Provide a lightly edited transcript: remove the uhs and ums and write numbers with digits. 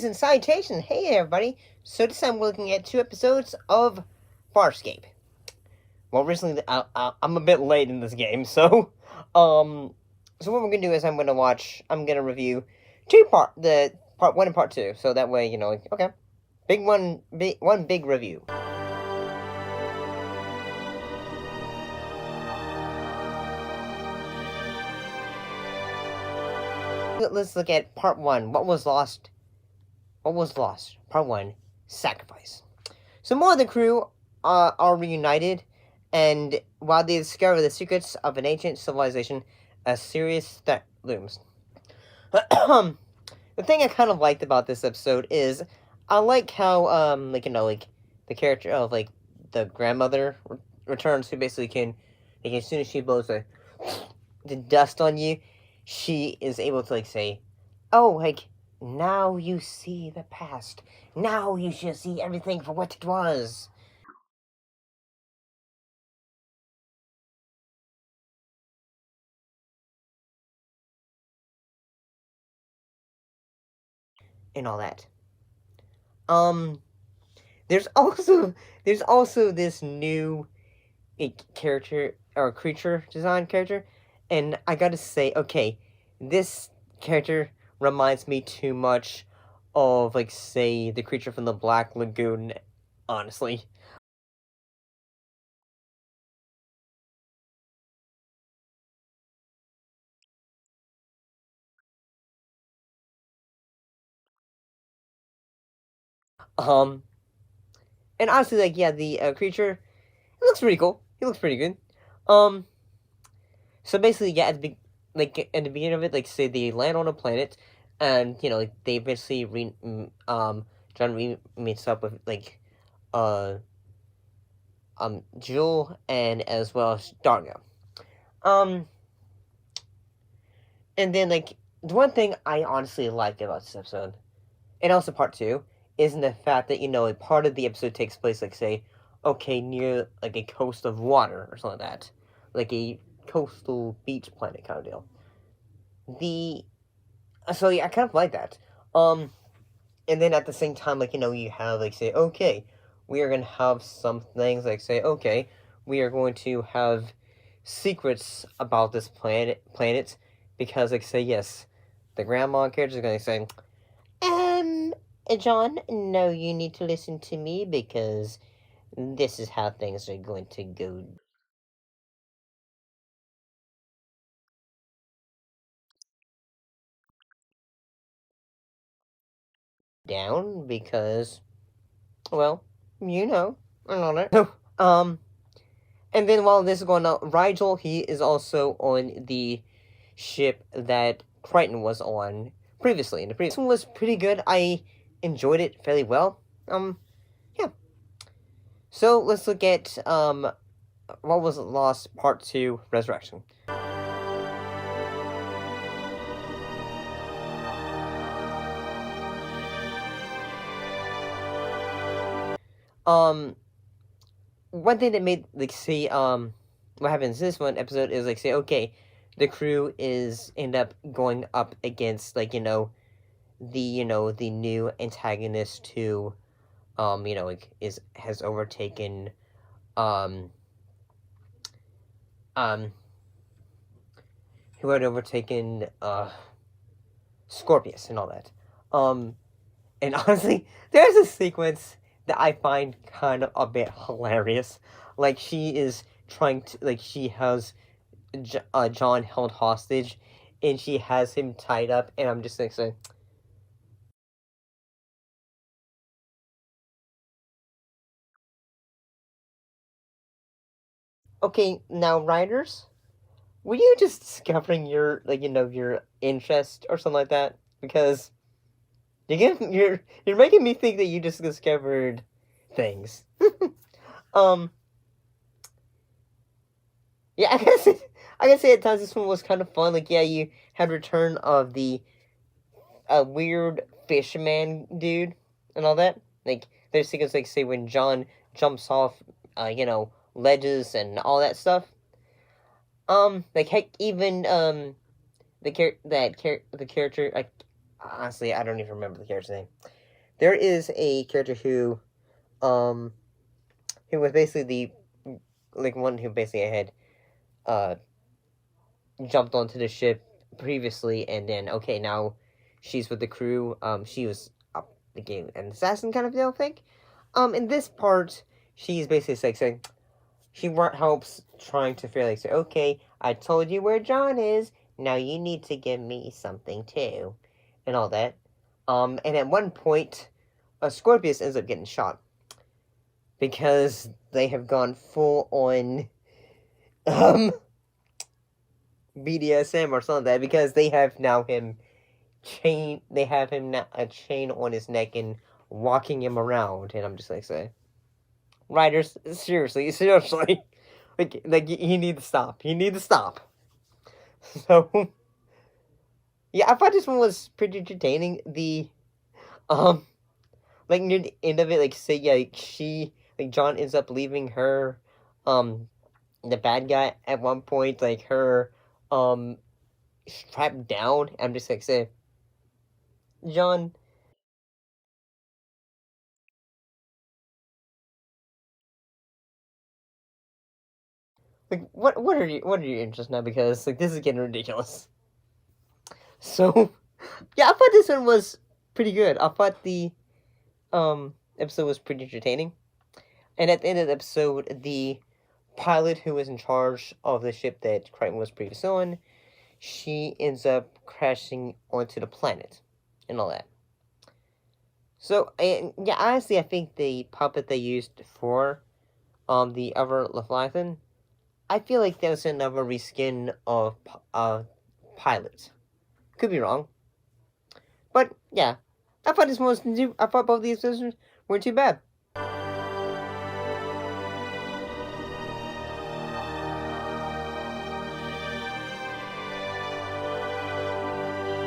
and salutations! Hey everybody! So this time we're looking at 2 episodes of Farscape. Well, recently, I'm a bit late in this game, so what we're gonna do is I'm gonna review part 1 and part 2, so that way, okay. One big review. Let's look at part 1, What was lost? Part 1, Sacrifice. So more of the crew are reunited, and while they discover the secrets of an ancient civilization, a serious threat looms. The thing I kind of liked about this episode is I like how the character of the grandmother returns, who basically can as soon as she blows the dust on you, she is able to say, oh, now you see the past. Now you should see everything for what it was. And all that. There's also this new character or creature design character, and I gotta say, okay, this character reminds me too much of say the creature from the Black Lagoon, honestly. And honestly, yeah, the creature, it looks pretty cool. He looks pretty good. So basically, yeah, at the beginning of it, say they land on a planet, and they basically John meets up with uh Jewel and as well as Dargo. Um, and then the one thing I honestly like about this episode, and also part 2, is in the fact that part of the episode takes place say, okay, near a coast of water or something like that, a coastal beach planet kind of deal. So yeah, I kind of like that. And then at the same time, you have say, okay, we are gonna have some things say, okay, we are going to have secrets about this planet, because say, yes, the grandma character is gonna say, John, no, you need to listen to me because this is how things are going to go down, because, well, and all that. And then while this is going on, Rigel, he is also on the ship that Crichton was on previously. And the previous one was pretty good. I enjoyed it fairly well. Yeah. So let's look at What Was Lost Part 2, Resurrection. One thing that made what happens in this one episode is say, okay, the crew is end up going up against the the new antagonist who has overtaken um um who had overtaken Scorpius and all that. And honestly, there's a sequence that I find kind of a bit hilarious. She is trying to she has John held hostage, and she has him tied up, and I'm just saying, okay, now writers, were you just discovering your your interest or something like that? Because you're making me think that you just discovered things. um, yeah, I can say at times this one was kind of fun. Yeah, you had return of the weird fisherman dude and all that. There's things say when John jumps off, ledges and all that stuff. Heck, even the character, honestly, I don't even remember the character's name. there is a character who was basically the one who basically had uh jumped onto the ship previously, and then okay, now she's with the crew. She was up the game an assassin kind of deal, I think. In this part, she's basically like saying she helps trying to feel like say, okay, I told you where John is. Now you need to give me something too, and all that. And at one point, Scorpius ends up getting shot because they have gone full on BDSM or something like that, because they have now him chain. They have him now a chain on his neck and walking him around, and I'm just like, say, writers, seriously, like you need to stop. You need to stop. So yeah, I thought this one was pretty entertaining. The like near the end of it, like say yeah, like John ends up leaving her, the bad guy at one point, like her, strapped down. I'm just like say, John, like what are your interests now? Because like this is getting ridiculous. So yeah, I thought this one was pretty good. I thought the episode was pretty entertaining. And at the end of the episode, the pilot who was in charge of the ship that Crichton was previously on, she ends up crashing onto the planet and all that. So, and yeah, honestly, I think the puppet they used for the other Leviathan, I feel like that was another reskin of Pilot. Could be wrong, but yeah, I thought this one was. I thought both these episodes weren't too bad.